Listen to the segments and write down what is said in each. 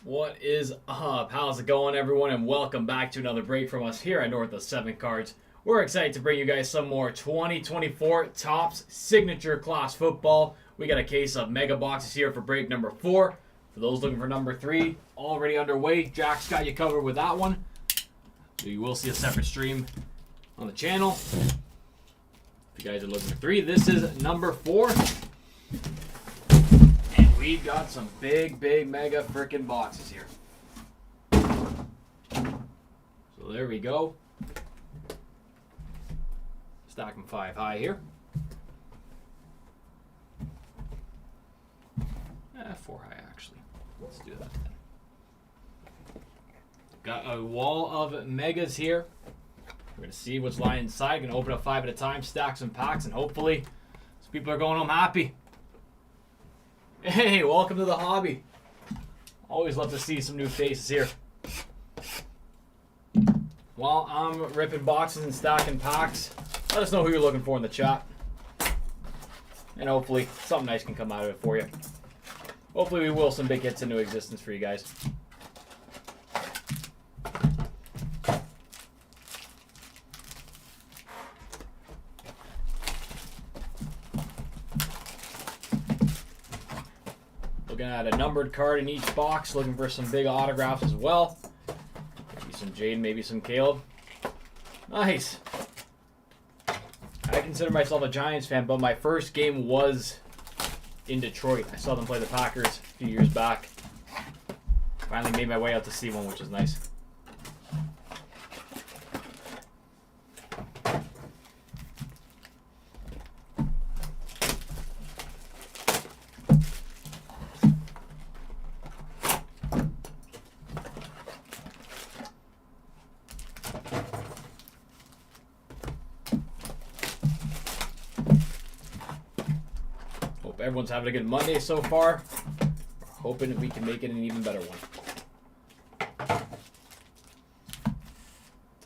What is up? How's it going, everyone? And welcome back to another break from us here at North of 7 Cards. We're excited to bring you guys some more 2024 Topps Signature Class football. We got a case of mega boxes here for break number 4. For those looking for number 3, already underway. Jack's got you covered with that one. So you will see a separate stream on the channel. If you guys are looking for 3, this is number 4. We got some big mega freaking boxes here. So there we go. Stack them 5 high here. 4 high actually. Let's do that then. Got a wall of megas here. We're gonna see what's lying inside. Gonna open up 5 at a time, stack some packs, and hopefully some people are going home happy. Hey, welcome to the hobby. Always love to see some new faces here. While I'm ripping boxes and stacking packs, let us know who you're looking for in the chat. And hopefully something nice can come out of it for you. Hopefully we will some big hits into existence for you guys. Looking at a numbered card in each box, looking for some big autographs as well. Maybe some Jade, maybe some Caleb. Nice. I consider myself a Giants fan, but my first game was in Detroit. I saw them play the Packers a few years back. Finally made my way out to see one, which is nice. Everyone's having a good Monday so far. We're hoping we can make it an even better one.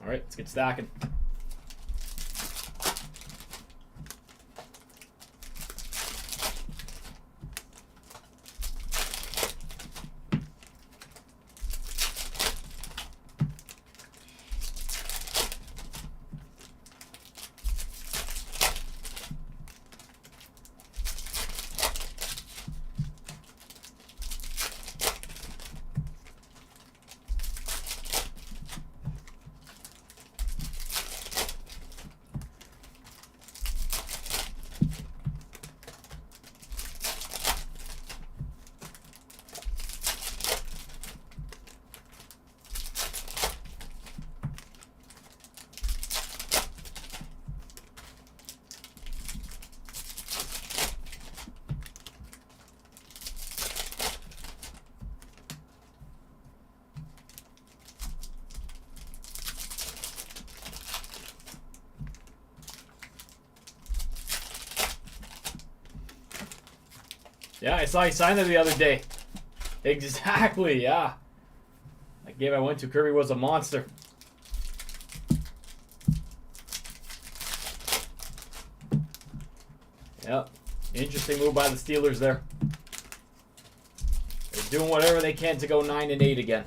All right, let's get stacking. Yeah, I saw you sign it the other day. Exactly, yeah. That game I went to, Kirby was a monster. Yep. Interesting move by the Steelers there. They're doing whatever they can to go 9-8 again.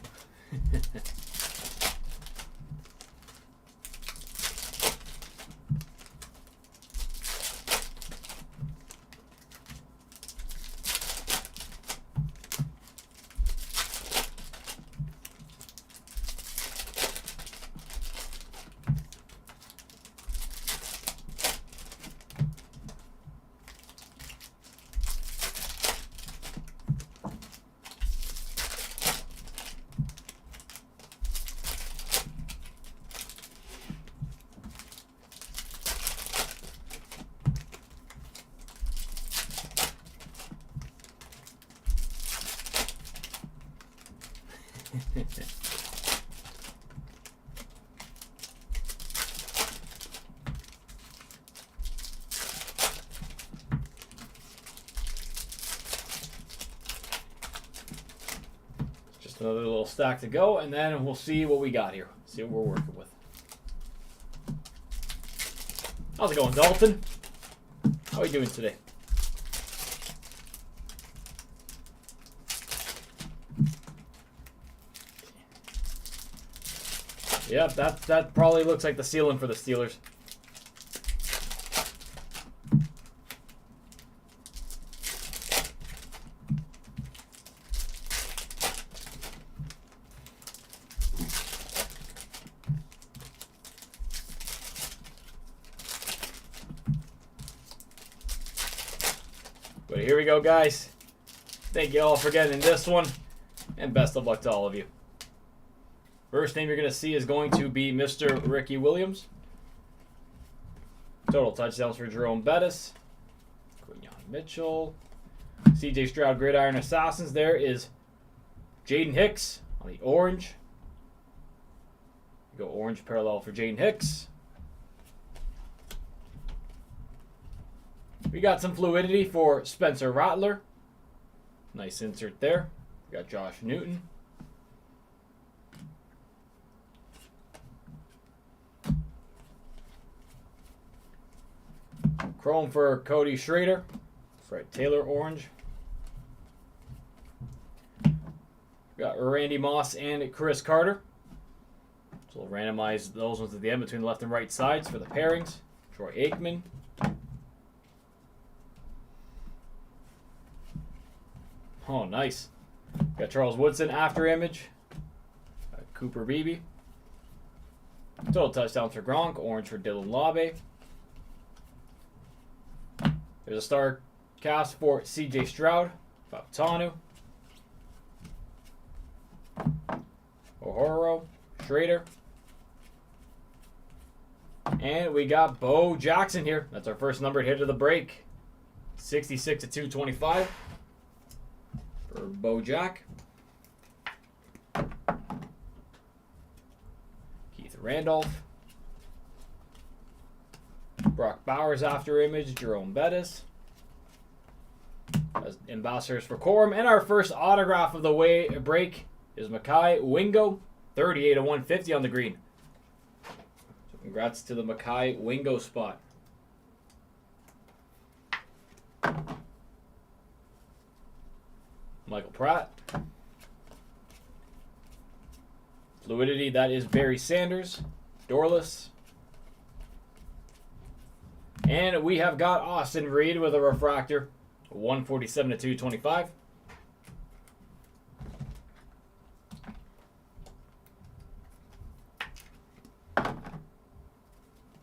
Just another little stack to go, and then we'll see what we got here. See what we're working with. How's it going, Dalton? How are you doing today? Yep, that probably looks like the ceiling for the Steelers. But here we go, guys. Thank you all for getting this one, and best of luck to all of you. First name you're going to see is going to be Mr. Ricky Williams. Total touchdowns for Jerome Bettis. Quinyon Mitchell. CJ Stroud Gridiron Assassins. There is Jaden Hicks on the orange. Go orange parallel for Jaden Hicks. We got some fluidity for Spencer Rattler. Nice insert there. We got Josh Newton. Chrome for Cody Schrader. Fred Taylor orange. We got Randy Moss and Chris Carter. So we'll randomize those ones at the end between the left and right sides for the pairings. Troy Aikman. Oh, nice. Got Charles Woodson after image. Cooper Beebe. Total touchdowns for Gronk. Orange for Dylan Labe. There's a star cast for CJ Stroud. Fautanu. O'Horo. Schrader. And we got Bo Jackson here. That's our first numbered hit of the break. 66 to 225. For Bo Jack. Keith Randolph. Brock Bowers after image. Jerome Bettis. As ambassadors for Corum. And our first autograph of the break is Makai Wingo. 38 to 150 on the green. So congrats to the Makai Wingo spot. Michael Pratt. Fluidity, that is Barry Sanders. Dorless. And we have got Austin Reed with a refractor. 147 to 225.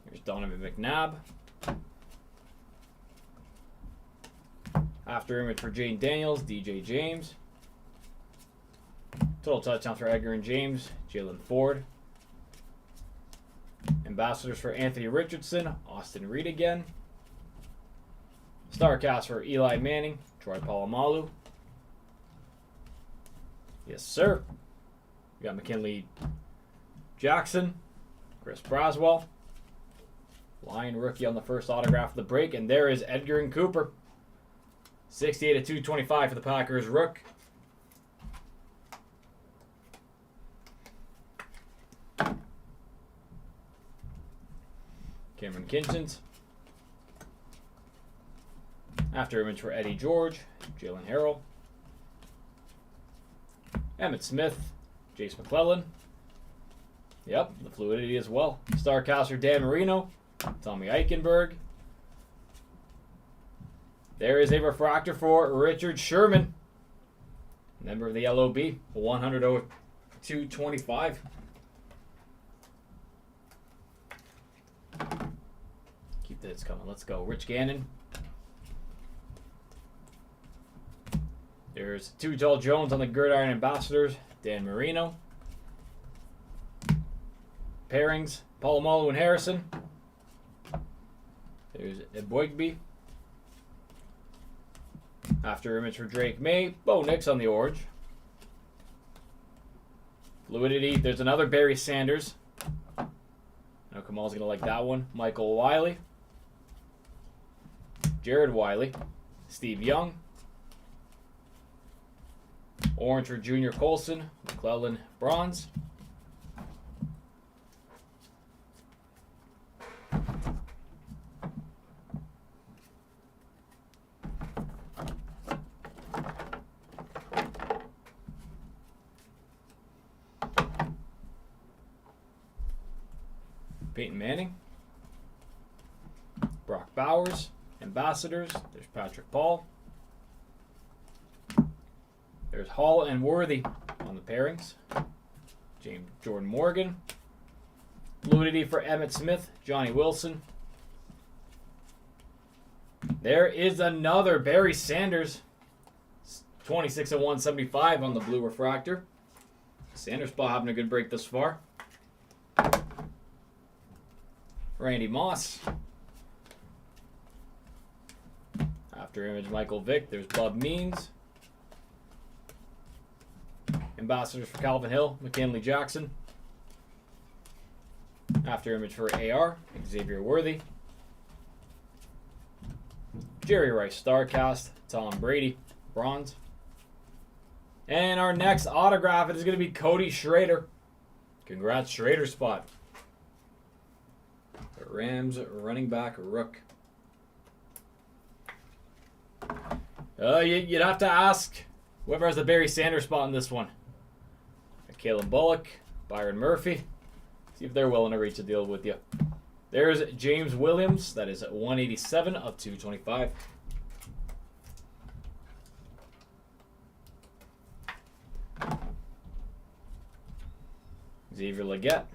Here's Donovan McNabb. After image for Jane Daniels, DJ James. Total touchdowns for Edgar and James, Jalen Ford. Ambassadors for Anthony Richardson, Austin Reed again. Starcast for Eli Manning, Troy Polamalu. Yes, sir. We got McKinley Jackson, Chris Braswell. Lion rookie on the first autograph of the break. And there is Edgar and Cooper. 68 to 225 for the Packers rook. Cameron Kinchins. After image for Eddie George, Jalen Harrell. Emmett Smith, Jace McClellan. Yep, the fluidity as well. Starcaster Dan Marino, Tommy Eichenberg. There is a refractor for Richard Sherman, member of the LOB, 100 to 225. Keep this coming. Let's go. Rich Gannon. There's Tujal Jones on the Gridiron Ambassadors, Dan Marino. Pairings, Polamalu and Harrison. There's Eboigbe. After image for Drake May, Bo Nix on the orange. Fluidity, there's another Barry Sanders. I know Kamal's going to like that one. Michael Wiley. Jared Wiley. Steve Young. Orange for Junior Colson. McClellan bronze. Peyton Manning. Brock Bowers. Ambassadors. There's Patrick Paul. There's Hall and Worthy on the pairings. Jordan Morgan. Fluidity for Emmitt Smith. Johnny Wilson. There is another Barry Sanders. 26 of 175 on the blue refractor. Sanders spot having a good break thus far. Randy Moss. After image Michael Vick, there's Bub Means. Ambassadors for Calvin Hill, McKinley Jackson. After image for AR, Xavier Worthy. Jerry Rice StarCast, Tom Brady, bronze. And our next autograph is going to be Cody Schrader. Congrats, Schrader spot. The Rams running back rook. You'd have to ask whoever has the Barry Sanders spot in this one. Kalen Bullock, Byron Murphy. See if they're willing to reach a deal with you. There's James Williams. That is 187 of 225. Xavier Legette.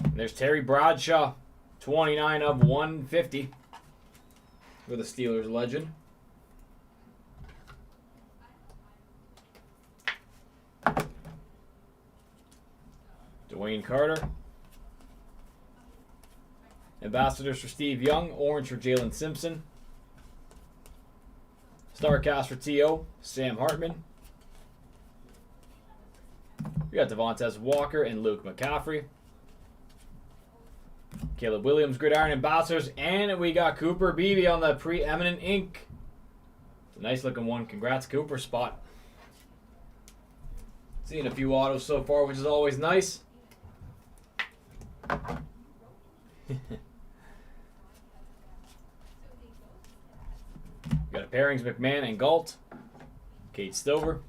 And there's Terry Bradshaw. 29 of 150 for the Steelers legend. Dwayne Carter. Ambassadors for Steve Young. Orange for Jalen Simpson. StarCast for T.O. Sam Hartman. We got Devontae Walker and Luke McCaffrey. Caleb Williams, Gridiron Ambassadors. And we got Cooper Beebe on the Preeminent Ink. It's a nice looking one. Congrats, Cooper spot. Seeing a few autos so far, which is always nice. Got a pairings, McMahon and Galt. Kate Stover.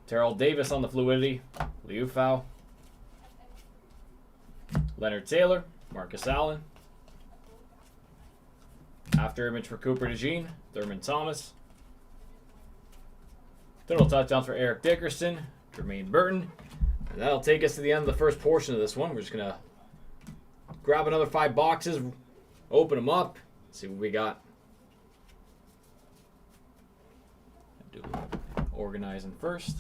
Terrell Davis on the fluidity. Liu Fao. Leonard Taylor. Marcus Allen. After image for Cooper DeJean. Thurman Thomas. Total touchdowns for Eric Dickerson. Jermaine Burton. And that'll take us to the end of the first portion of this one. We're just going to grab another 5 boxes, open them up, see what we got. Do organizing first.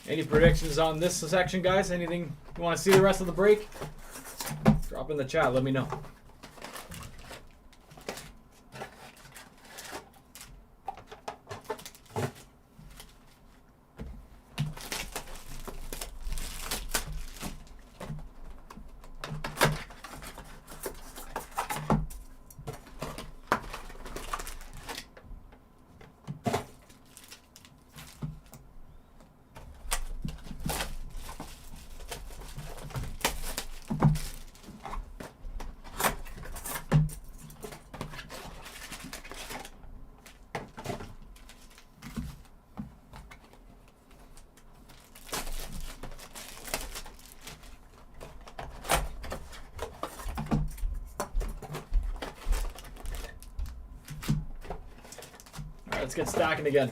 Any predictions on this section, guys? Anything you want to see the rest of the break? Drop in the chat. Let me know. Let's get stacking again.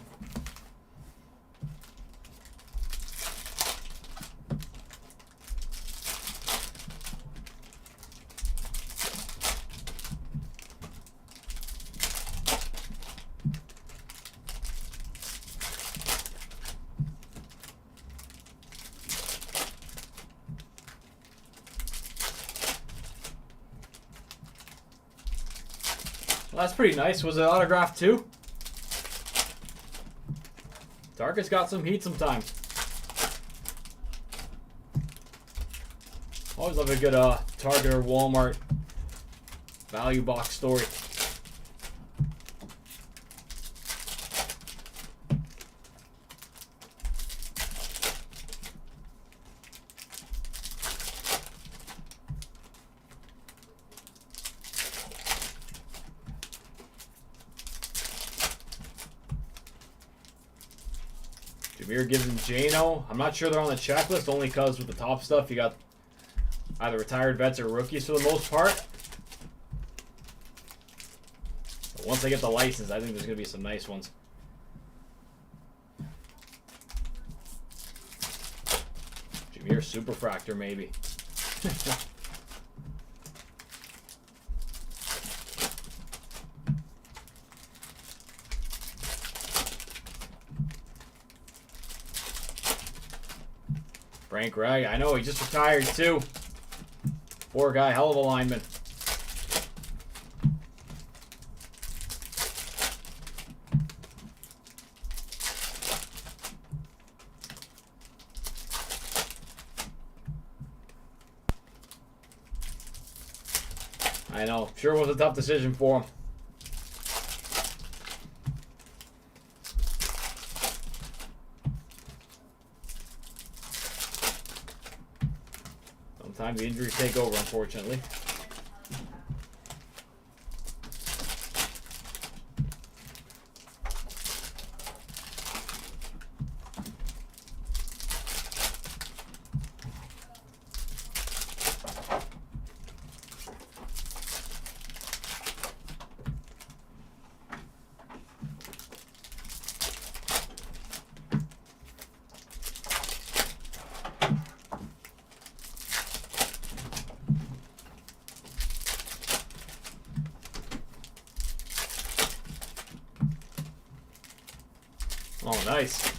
Well, that's pretty nice. Was it autographed too? Target's got some heat sometimes. Always love a good Target or Walmart value box story. Jameer Gibbs and Jano. I'm not sure they're on the checklist, only because with the top stuff you got either retired vets or rookies for the most part. But once I get the license, I think there's going to be some nice ones. Jameer Superfractor, maybe. Frank Reich, I know, he just retired too. Poor guy, hell of a lineman. I know, sure was a tough decision for him. Sometimes the injuries take over, unfortunately. Oh, nice.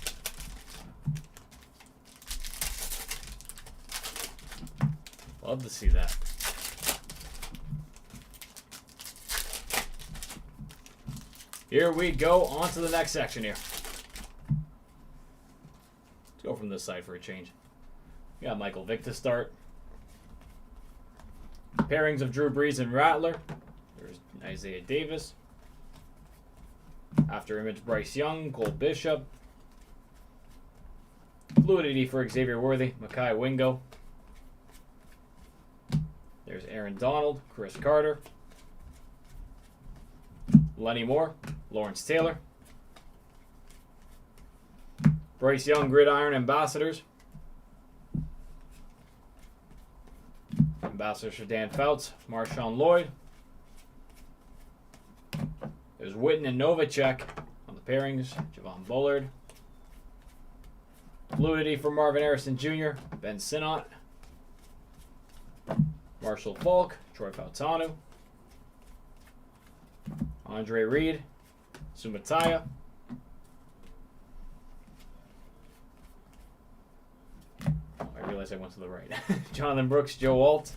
Love to see that. Here we go, on to the next section here. Let's go from this side for a change. We got Michael Vick to start. Pairings of Drew Brees and Rattler. There's Isaiah Davis. After image, Bryce Young, Cole Bishop. Fluidity for Xavier Worthy, Makai Wingo. There's Aaron Donald, Chris Carter. Lenny Moore, Lawrence Taylor. Bryce Young, Gridiron Ambassadors. Ambassadors for Dan Fouts, Marshawn Lloyd. There's Witten and Novacek on the pairings. Javon Bullard. Fluidity for Marvin Harrison Jr. Ben Sinnott. Marshall Falk. Troy Fautanu. Andre Reed. Sumataya. Oh, I realized I went to the right. Jonathan Brooks, Joe Alt.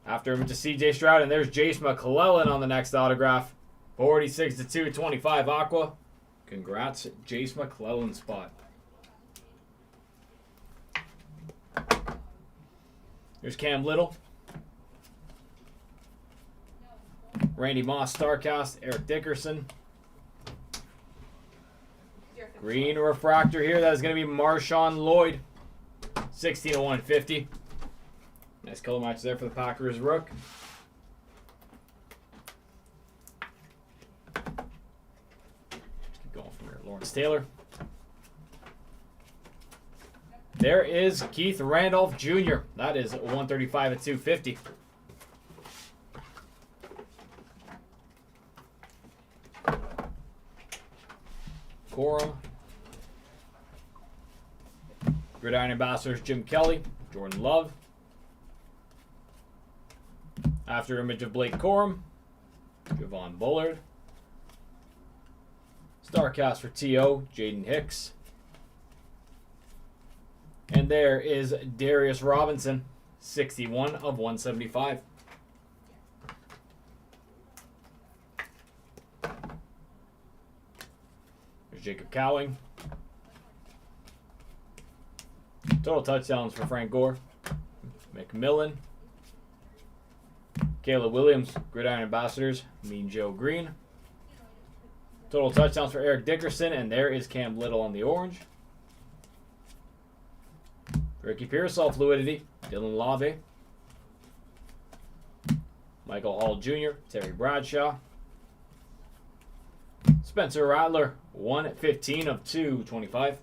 After him to CJ Stroud, and there's Jace McClellan on the next autograph. 46-225 Aqua. Congrats, Jace McClellan spot. There's Cam Little. Randy Moss, StarCast. Eric Dickerson. Green refractor here. That is going to be Marshawn Lloyd. 16/150. Nice color match there for the Packers Rook. Keep going from here. Lawrence Taylor. There is Keith Randolph Jr. That is 135/250. Corum. Gridiron Ambassadors Jim Kelly, Jordan Love. After image of Blake Corum, Javon Bullard. StarCast for T.O., Jaden Hicks. And there is Darius Robinson, 61/175. Jacob Cowing. Total touchdowns for Frank Gore. McMillan. Caleb Williams, Gridiron Ambassadors, Mean Joe Green. Total touchdowns for Eric Dickerson, and there is Cam Little on the orange. Ricky Pearsall, Fluidity, Dylan Lave. Michael Hall Jr., Terry Bradshaw. Spencer Rattler, 115 of 225.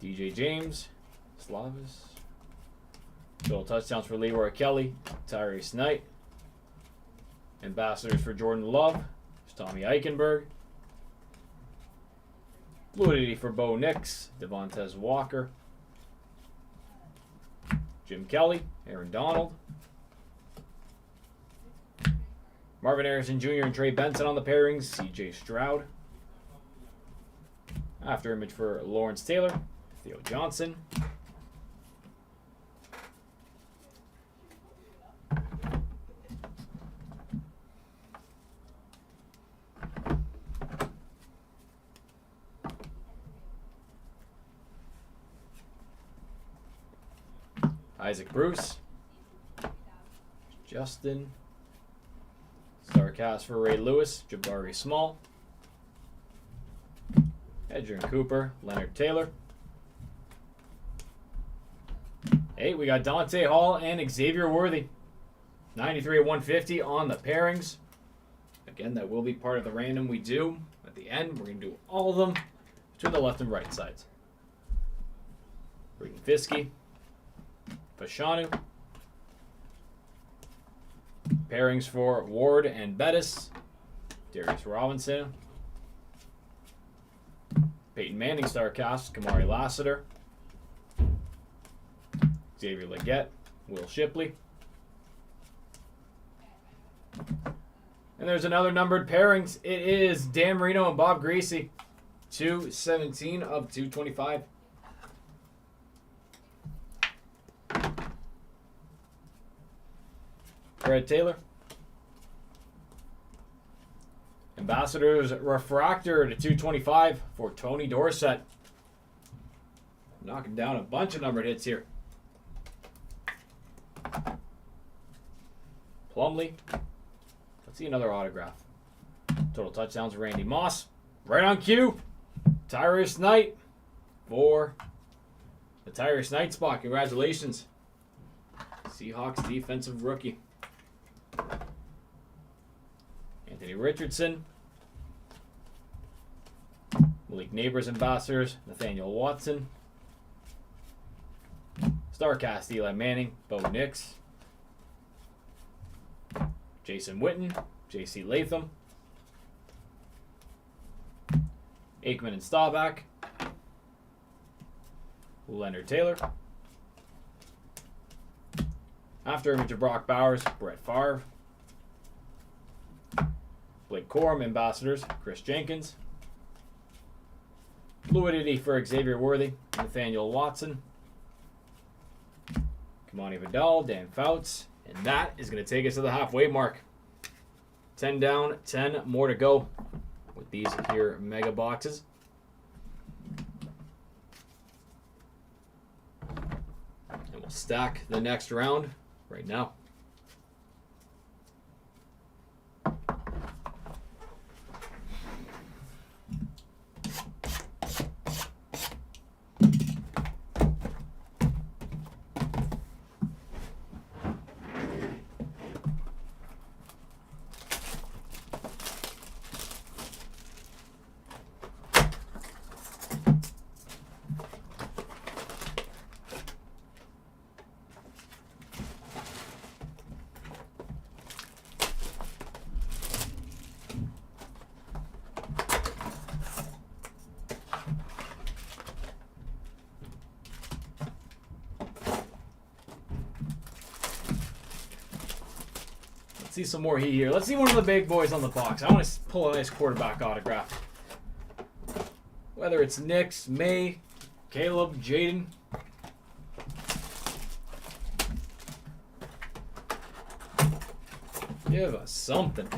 DJ James, Slavis. Total touchdowns for Leroy Kelly, Tyrese Knight. Ambassadors for Jordan Love, Tommy Eichenberg. Fluidity for Bo Nix, Devontae Walker. Jim Kelly, Aaron Donald. Marvin Harrison Jr. and Trey Benson on the pairings, CJ Stroud. After image for Lawrence Taylor, Theo Johnson. Isaac Bruce. Justin. Starcast for Ray Lewis, Jabari Small. Edgerrin Cooper, Leonard Taylor. Hey, we got Dante Hall and Xavier Worthy. 93 of 150 on the pairings. Again, that will be part of the random we do. At the end, we're going to do all of them between the left and right sides. Braden Fiske. Fashanu. Pairings for Ward and Bettis. Darius Robinson. Peyton Manning Starcast, Kamari Lassiter. Xavier Legette, Will Shipley. And there's another numbered pairings. It is Dan Marino and Bob Greasy. 217 of 225. Fred Taylor. Ambassadors Refractor to 225 for Tony Dorsett. Knocking down a bunch of numbered hits here. Plumlee. Let's see another autograph. Total touchdowns, Randy Moss. Right on cue. Tyrus Knight for the Tyrus Knight spot. Congratulations. Seahawks defensive rookie. Anthony Richardson. Malik Neighbors Ambassadors, Nathaniel Watson. Starcast, Eli Manning, Bo Nix. Jason Witten, J.C. Latham. Aikman and Staubach. Leonard Taylor. After image of Brock Bowers, Brett Favre. Blake Corum, Ambassadors, Chris Jenkins. Fluidity for Xavier Worthy, Nathaniel Watson. Kamani Vidal, Dan Fouts. And that is going to take us to the halfway mark. 10 down, 10 more to go with these here mega boxes. And we'll stack the next round right now. See some more heat here. Let's see one of the big boys on the box. I want to pull a nice quarterback autograph. Whether it's Nix, May, Caleb, Jaden. Give us something.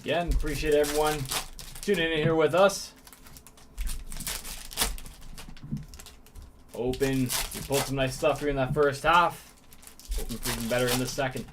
Again, appreciate everyone tuning in here with us. Hoping we pulled some nice stuff here in that first half. Hoping for even better in the second.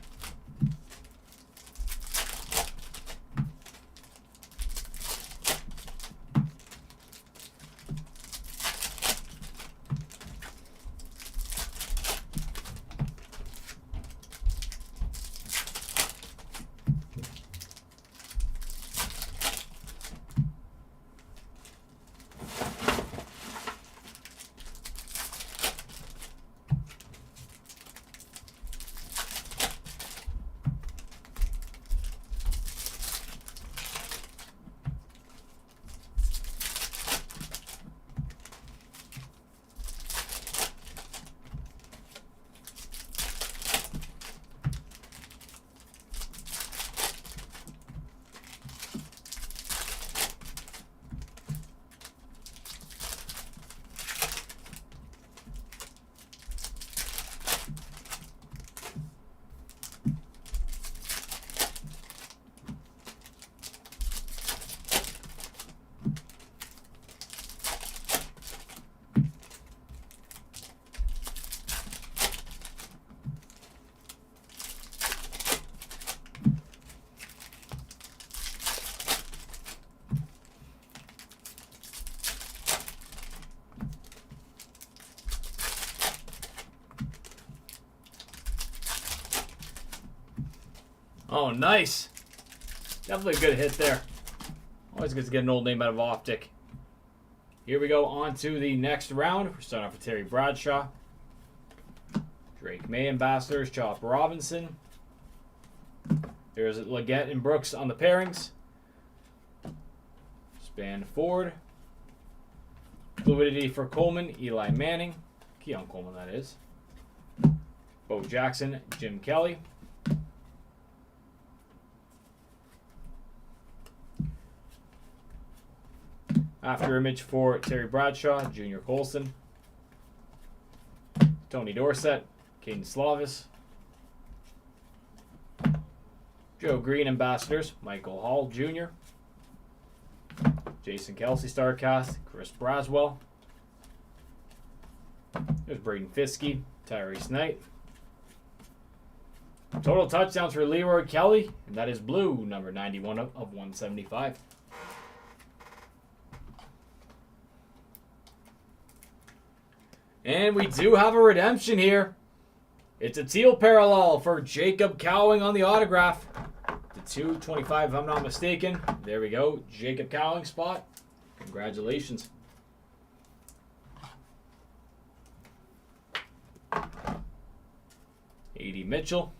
Oh, nice. Definitely a good hit there. Always good to get an old name out of Optic. Here we go on to the next round. We're starting off with Terry Bradshaw. Drake May Ambassadors, Chop Robinson. There's Leggett and Brooks on the pairings. Span Ford. Fluidity for Coleman, Eli Manning. Keon Coleman, that is. Bo Jackson, Jim Kelly. After image for Terry Bradshaw, Junior Colson. Tony Dorsett, Caden Slavis. Joe Green Ambassadors, Michael Hall Jr. Jason Kelsey Starcast, Chris Braswell. There's Braden Fiskey, Tyrese Knight. Total touchdowns for Leroy Kelly, and that is blue, number 91 of 175. And we do have a redemption here. It's a teal parallel for Jacob Cowing on the autograph. The 225, if I'm not mistaken. There we go. Jacob Cowing spot. Congratulations. A.D. Mitchell.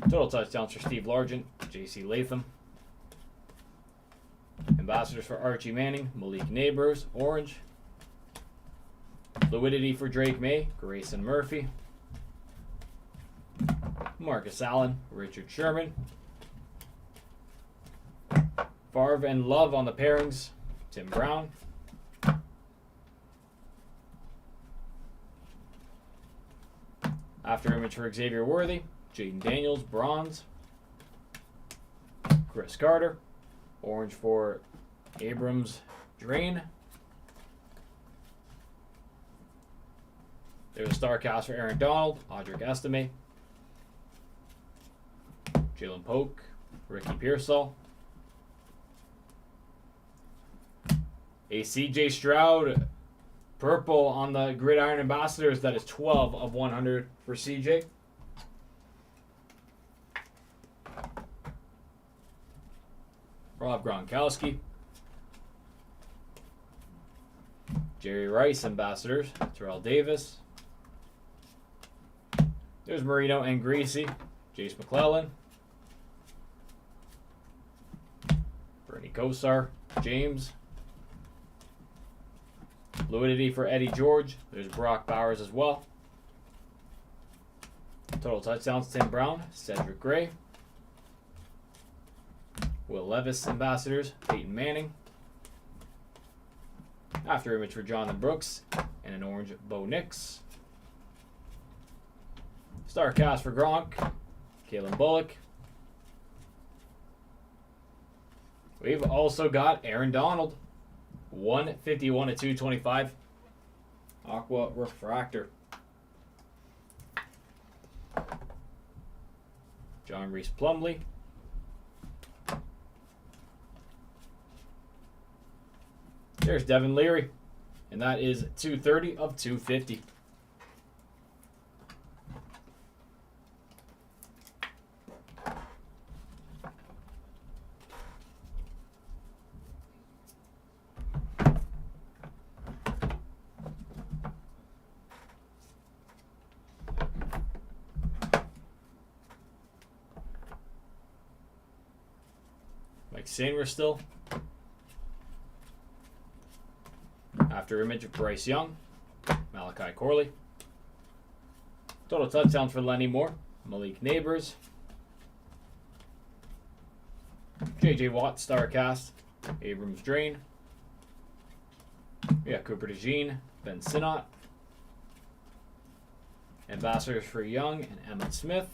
Total touchdowns for Steve Largent. J.C. Latham. Ambassadors for Archie Manning, Malik Neighbors, orange. Fluidity for Drake May, Grayson Murphy. Marcus Allen, Richard Sherman. Favre and Love on the pairings, Tim Brown. After image for Xavier Worthy, Jaden Daniels, bronze. Chris Carter, orange for Abrams Drain. There's a star cast for Aaron Donald, Audric Estime. Jalen Polk, Ricky Pearsall. A CJ Stroud purple on the Gridiron Ambassadors. That is 12 of 100 for CJ. Rob Gronkowski. Jerry Rice Ambassadors. Terrell Davis. There's Marino and Greasy. Jace McClellan. Bernie Kosar. James. Fluidity for Eddie George. There's Brock Bowers as well. Total touchdowns, Tim Brown. Cedric Gray. Will Levis Ambassadors. Peyton Manning. After image for Jonathan Brooks. And an orange Bo Nix. Star cast for Gronk. Kalen Bullock. We've also got Aaron Donald. 151 to 225. Aqua Refractor. John Reese Plumlee. There's Devin Leary. And that is 230 of 250. Mike Sainristil still. After image of Bryce Young. Malachi Corley. Total touchdowns for Lenny Moore. Malik Neighbors. J.J. Watt, Starcast. Abrams Drain. We got Cooper DeJean. Ben Sinnott. Ambassadors for Young and Emmitt Smith.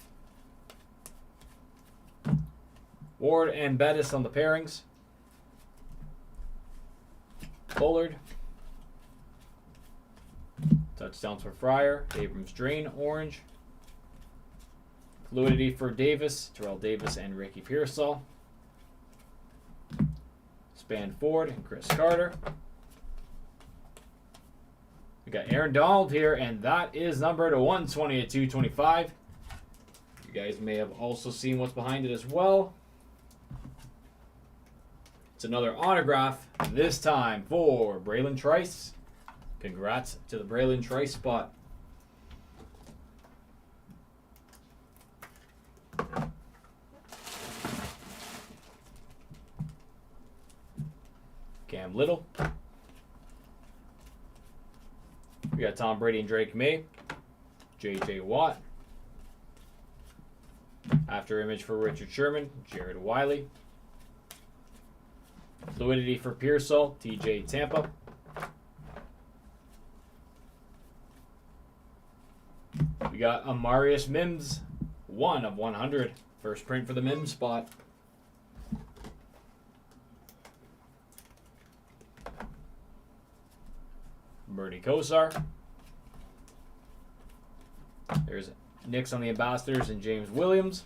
Ward and Bettis on the pairings. Bullard. Touchdowns for Fryer. Abrams Drain, orange. Fluidity for Davis. Terrell Davis and Ricky Pearsall. Span Ford and Chris Carter. We got Aaron Donald here, and that is numbered to 120 at 225. You guys may have also seen what's behind it as well. It's another autograph, this time for Braylon Trice. Congrats to the Braylon Trice spot. Cam Little. We got Tom Brady and Drake May. J.J. Watt. After image for Richard Sherman. Jared Wiley. Fluidity for Pearsall. T.J. Tampa. We got Amarius Mims. 1 of 100. First print for the Mims spot. Bernie Kosar. There's Knicks on the Ambassadors and James Williams.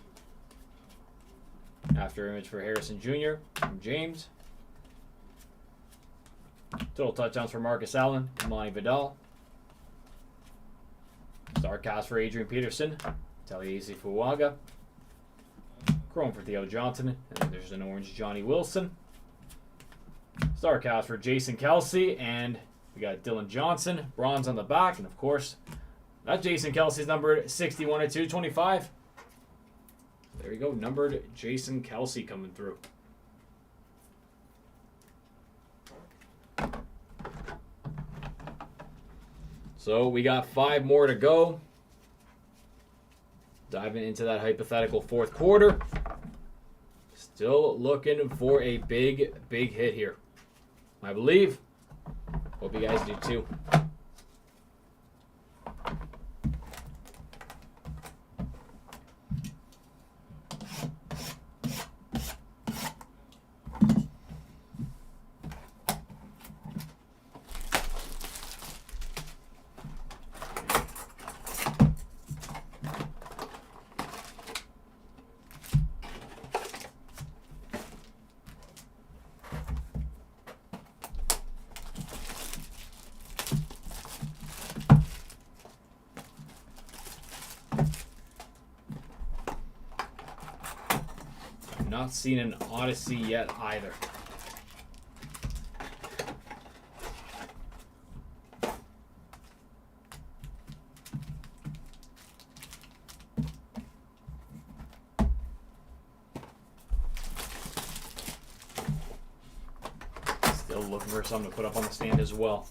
After image for Harrison Jr. from James. Total touchdowns for Marcus Allen, Imani Vidal. Starcast for Adrian Peterson, Taliesin Fuaga. Chrome for Theo Johnson, and then there's an orange Johnny Wilson. Starcast for Jason Kelsey, and we got Dylan Johnson, bronze on the back, and of course, that Jason Kelsey's numbered 61 at 225. There you go, numbered Jason Kelsey coming through. So we got 5 more to go. Diving into that hypothetical fourth quarter. Still looking for a big hit here. I believe. Hope you guys do too. Not seen an Odyssey yet either. Still looking for something to put up on the stand as well.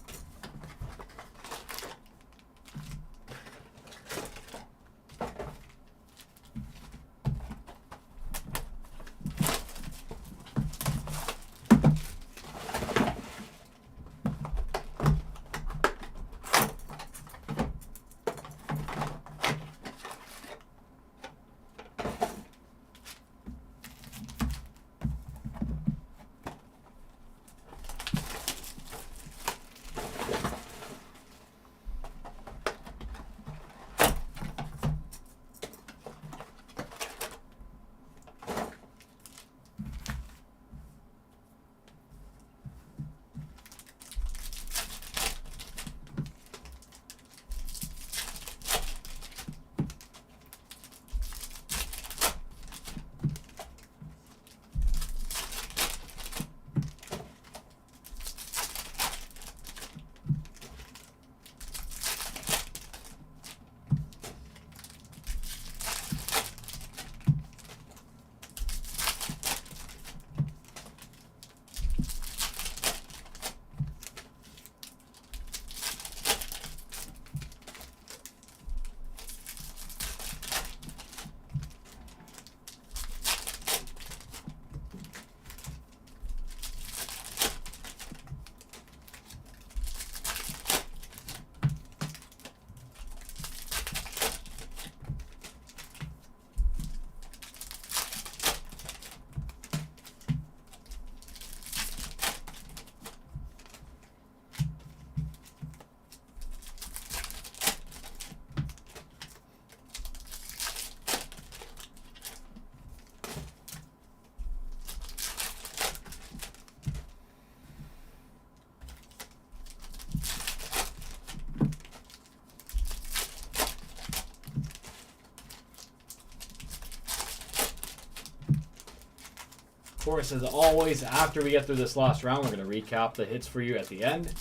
Of course, as always, after we get through this last round, we're going to recap the hits for you at the end.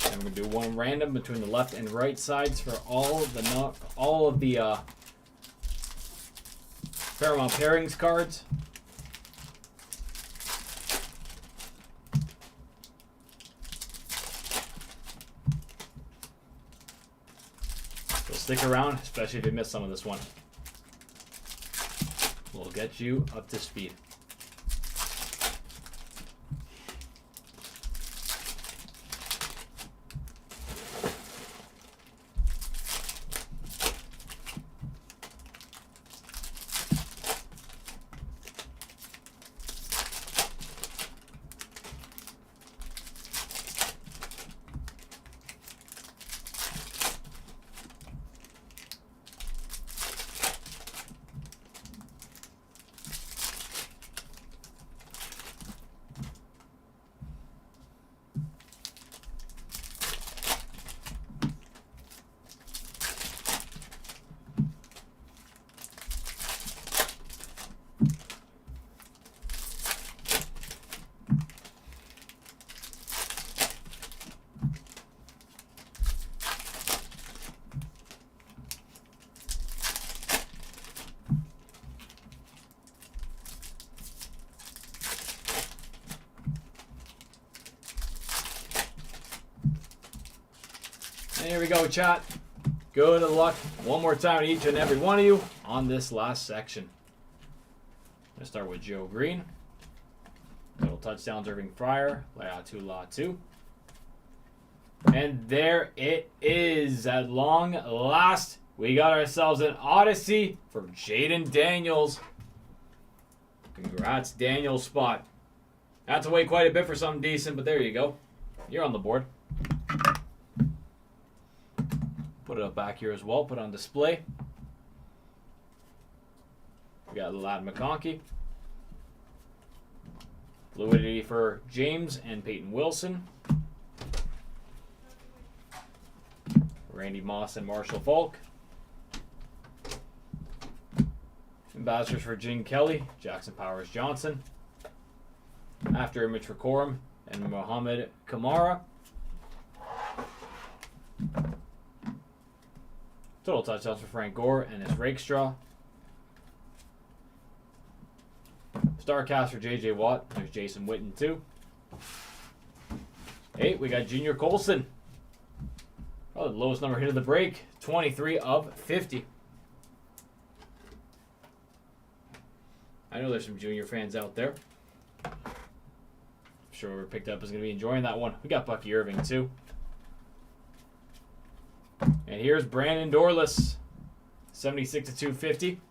And we're going to do one random between the left and right sides for all of the Paramount Pairings cards. So stick around, especially if you missed some of this one. We'll get you up to speed. here we go, chat. Good luck one more time to each and every one of you on this last section. Let's start with Joe Green. Total touchdowns, Irving Fryer. Layout 2, Lot 2. And there it is. At long last, we got ourselves an Odyssey for Jayden Daniels. Congrats, Daniels spot. Had to wait quite a bit for something decent, but there you go. You're on the board. Put it up back here as well. Put it on display. We got Ladd McConkey. Fluidity for James and Peyton Wilson. Randy Moss and Marshall Faulk. Ambassadors for Gene Kelly, Jackson Powers Johnson. After image for Corum and Mohamed Kamara. Total touchdowns for Frank Gore and his Rakestraw. Starcast for J.J. Watt. There's Jason Witten too. 8, we got Junior Colson. Oh, the lowest number hit of the break. 23 of 50. I know there's some Junior fans out there. I'm sure whoever picked up is going to be enjoying that one. We got Bucky Irving too. And here's Brandon Dorless. 76 to 250.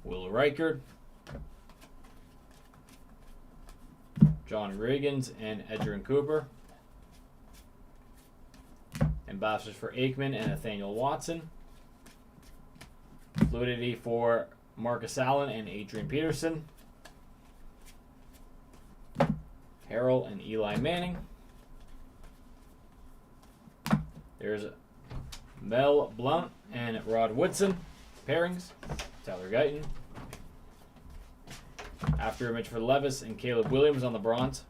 Will Reichard. John Riggins and Edgerrin Cooper. Ambassadors for Aikman and Nathaniel Watson. Fluidity for Marcus Allen and Adrian Peterson. Harrell and Eli Manning. There's Mel Blount and Rod Woodson. Pairings. Tyler Guyton. After image for Levis and Caleb Williams on the bronze.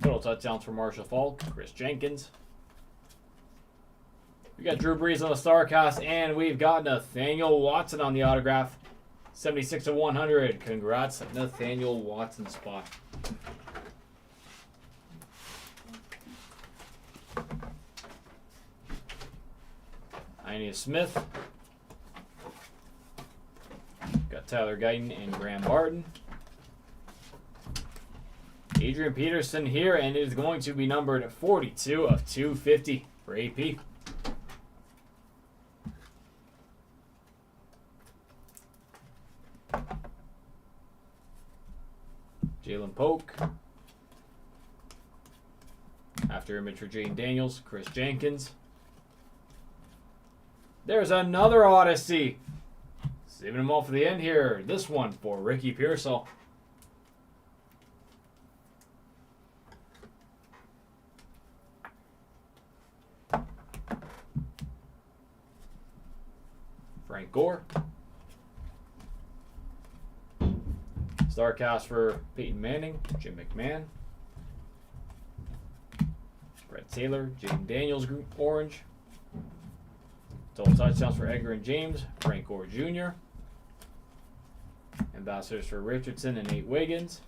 Total touchdowns for Marshall Faulk, Chris Jenkins. We got Drew Brees on the StarCast, and we've got Nathaniel Watson on the autograph. 76 to 100. Congrats, Nathaniel Watson spot. Ainias Smith. Got Tyler Guyton and Graham Barton. Adrian Peterson here, and it is going to be numbered 42 of 250 for AP. Jalen Polk. After image for Jayden Daniels, Chris Jenkins. There's another Odyssey. Saving them all for the end here. This one for Ricky Pearsall. Frank Gore. StarCast for Peyton Manning, Jim McMahon. Brett Taylor, Jayden Daniels group orange. Total touchdowns for Edgar and James, Frank Gore Jr. Ambassadors for Richardson and Nate Wiggins.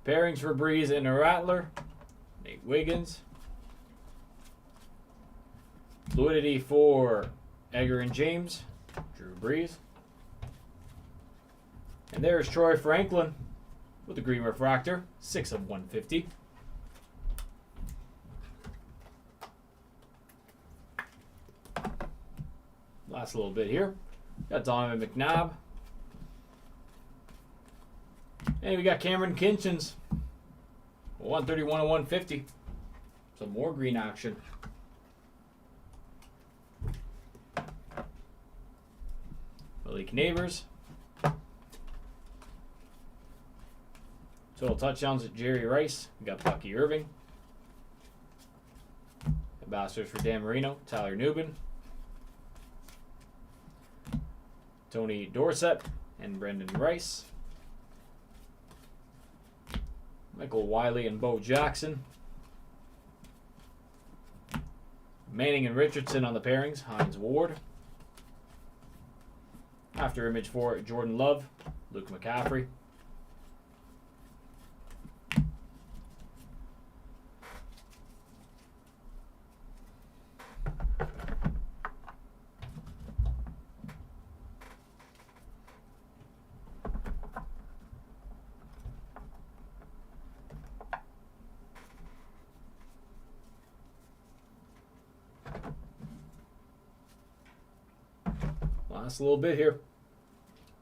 Pairings for Breeze and Rattler, Nate Wiggins. Fluidity for Edgar and James, Drew Brees. And there's Troy Franklin with the green refractor, 6 of 150. Last little bit here. Got Donovan McNabb. And we got Cameron Kinchens. 131 of 150. Some more green action. Malik Neighbors. Total touchdowns at Jerry Rice. We got Bucky Irving. Ambassadors for Dan Marino, Tyler Nubin. Tony Dorsett and Brendan Rice. Michael Wiley and Bo Jackson. Manning and Richardson on the pairings. Hines Ward. After image for Jordan Love. Luke McCaffrey. Last little bit here.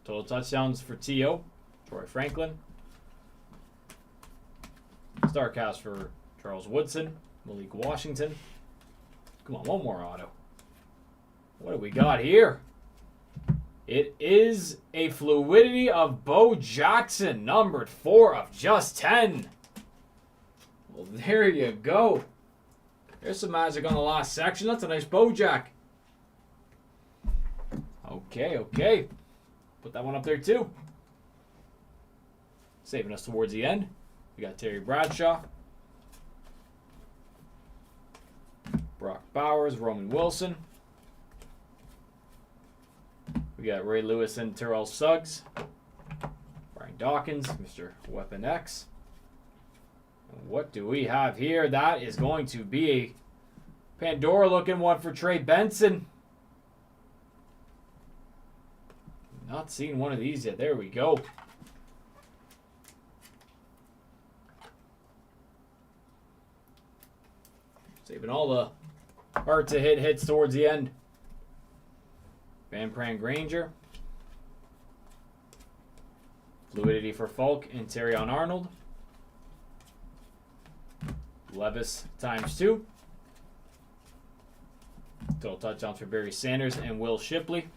Total touchdowns for T.O. Troy Franklin. Starcast for Charles Woodson. Malik Washington. Come on, one more auto. What do we got here? It is a fluidity of Bo Jackson, numbered 4 of just 10. Well, there you go. There's some magic on the last section. That's a nice Bojack. Okay. Put that one up there too. Saving us towards the end. We got Terry Bradshaw. Brock Bowers, Roman Wilson. We got Ray Lewis and Terrell Suggs. Brian Dawkins, Mr. Weapon X. And what do we have here? That is going to be a Pandora looking one for Trey Benson. Not seen one of these yet. There we go. Saving all the hard to hit hits towards the end. Van Pran Granger. Fluidity for Falk and Terrion Arnold. Levis ×2. Total touchdowns for Barry Sanders and Will Shipley.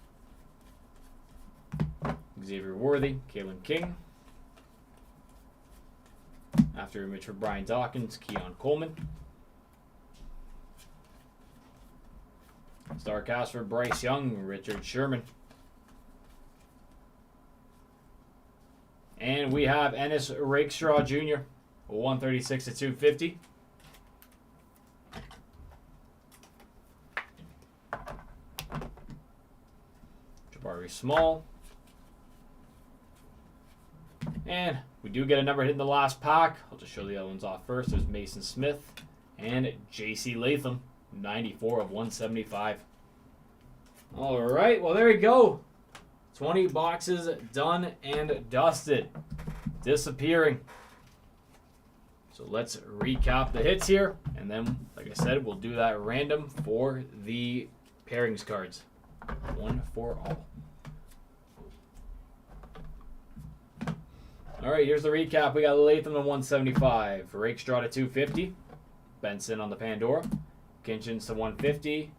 Xavier Worthy, Kalen King. After image for Brian Dawkins, Keon Coleman. Starcast for Bryce Young, Richard Sherman. And we have Ennis Rakestraw Jr., 136/250. Jabari Small. And we do get a number hit in the last pack. I'll just show the other ones off first. There's Mason Smith and J.C. Latham, 94/175. All right, well, there we go. 20 boxes done and dusted. Disappearing. So let's recap the hits here. And then, like I said, we'll do that random for the pairings cards. One for all. All right, here's the recap. We got Latham to 175, Rakestraw to 250, Benson on the Pandora, Kinchins to 150,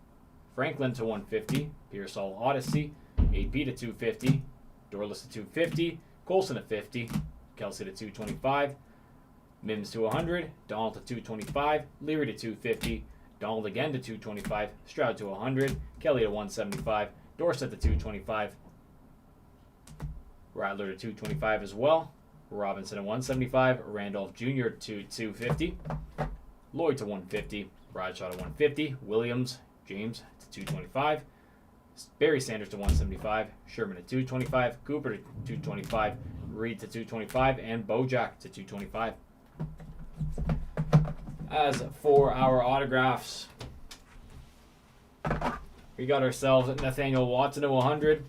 Franklin to 150, Pearsall Odyssey, AP to 250, Dorless to 250, Colson to 50, Kelsey to 225, Mims to 100, Donald to 225, Leary to 250, Donald again to 225, Stroud to 100, Kelly to 175, Dorsett to 225, Rattler to 225 as well. Robinson at 175, Randolph Jr. to 250, Lloyd to 150, Bradshaw to 150, Williams, James to 225, Barry Sanders to 175, Sherman to 225, Cooper to 225, Reed to 225, and Bojack to 225. As for our autographs, we got ourselves Nathaniel Watson to 100,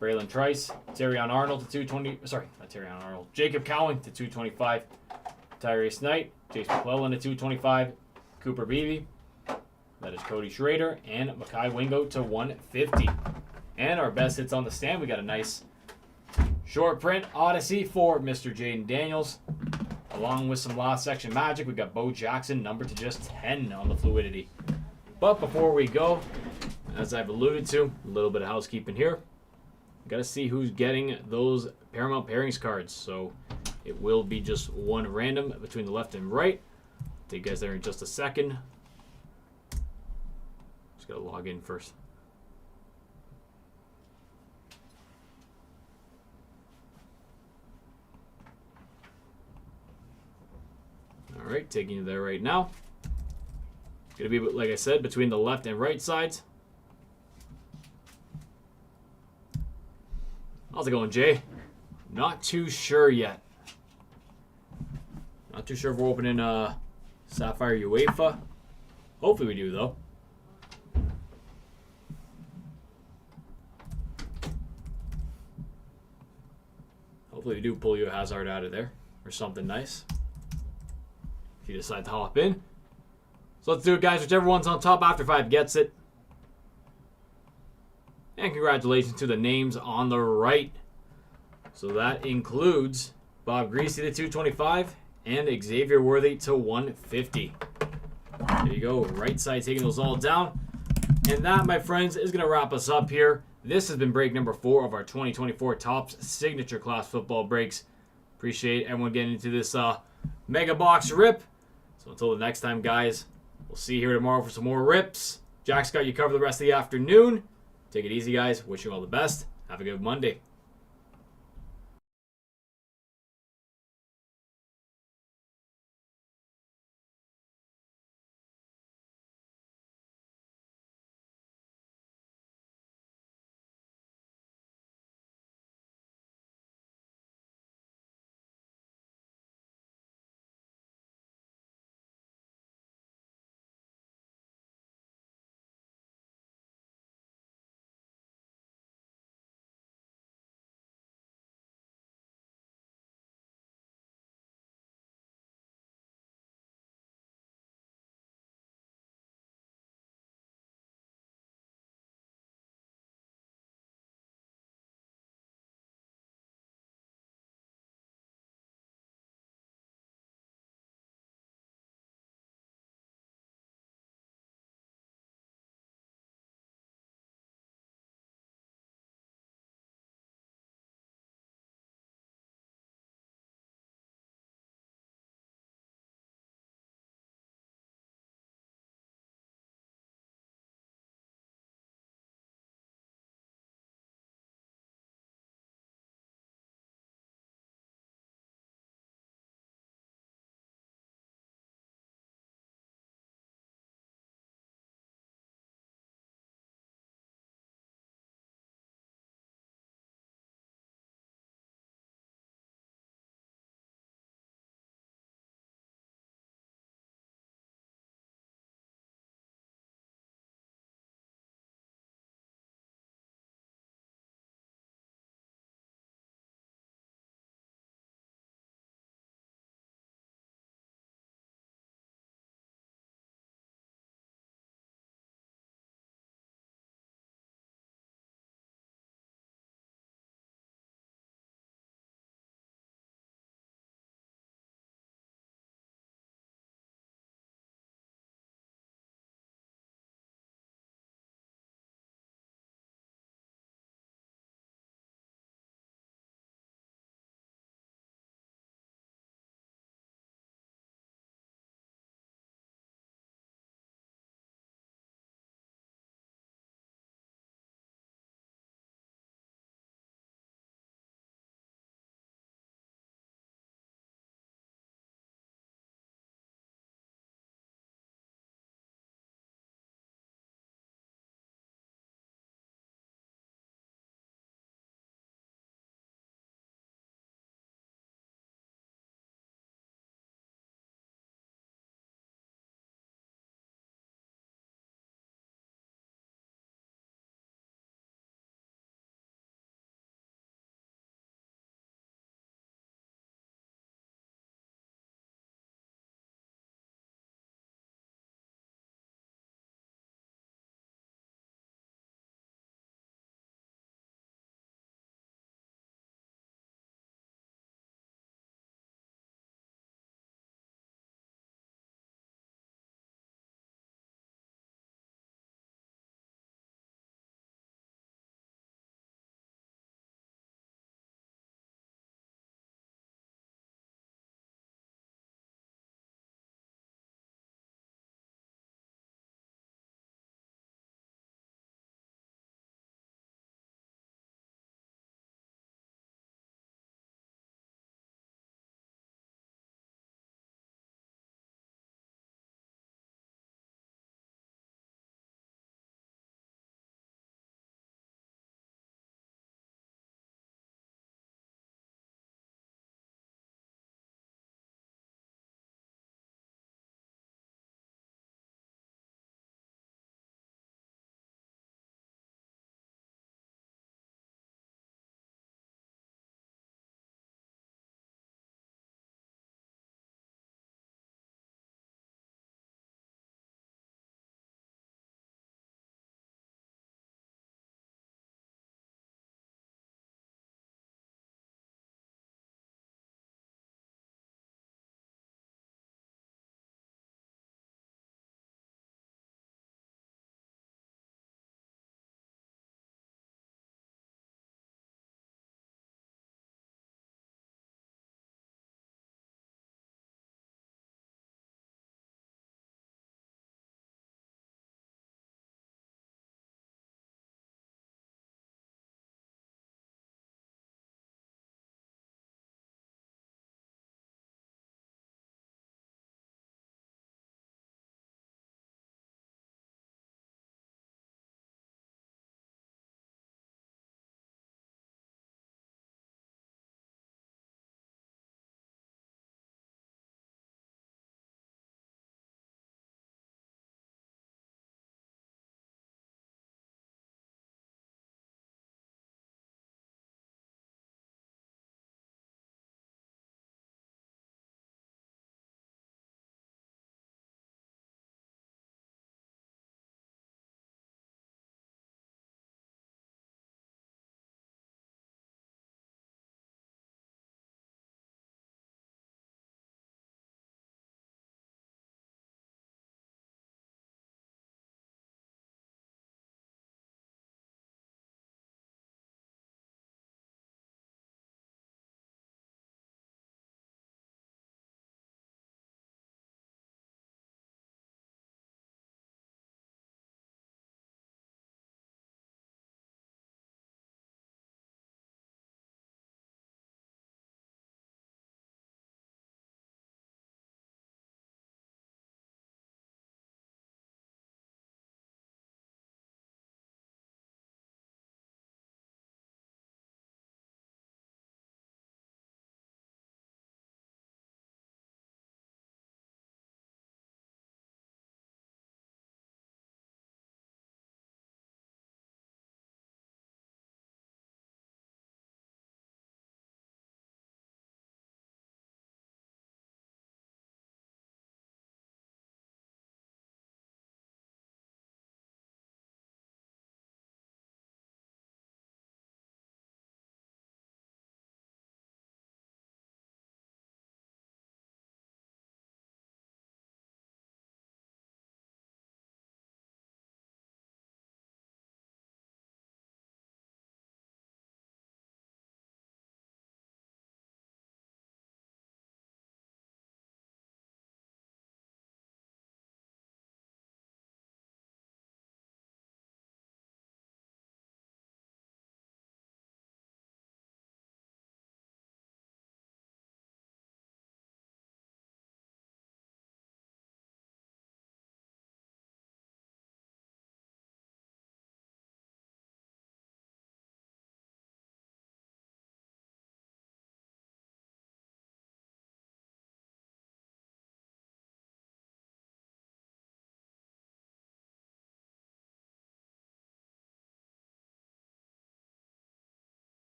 Braylon Trice, Terrion Arnold to 220. Sorry, not Terrion Arnold. Jacob Cowing to 225. Tyrese Knight, Chase McClellan to 225. Cooper Beebe. That is Cody Schrader and Makai Wingo to 150. And our best hits on the stand. We got a nice short print Odyssey for Mr. Jaden Daniels. Along with some last section magic, we got Bo Jackson numbered to just 10 on the fluidity. But before we go, as I've alluded to, a little bit of housekeeping here. Got to see who's getting those Paramount Pairings cards. So it will be just one random between the left and right. Take you guys there in just a second. Just got to log in first. All right, taking you there right now. going to be, like I said, between the left and right sides. How's it going, Jay? Not too sure yet. Not too sure if we're opening Sapphire UEFA. Hopefully we do, though. Hopefully we do pull you a Hazard out of there. Or something nice. If you decide to hop in. So let's do it, guys. Whichever one's on top after 5 gets it. And congratulations to the names on the right. So that includes Bob Greasy to 225 and Xavier Worthy to 150. There you go. Right side taking those all down. And that, my friends, is going to wrap us up here. This has been break number 4 of our 2024 Topps Signature Class Football breaks. Appreciate everyone getting into this mega box rip. So until the next time, guys, we'll see you here tomorrow for some more rips. Jack's got you covered the rest of the afternoon. Take it easy, guys. Wish you all the best. Have a good Monday.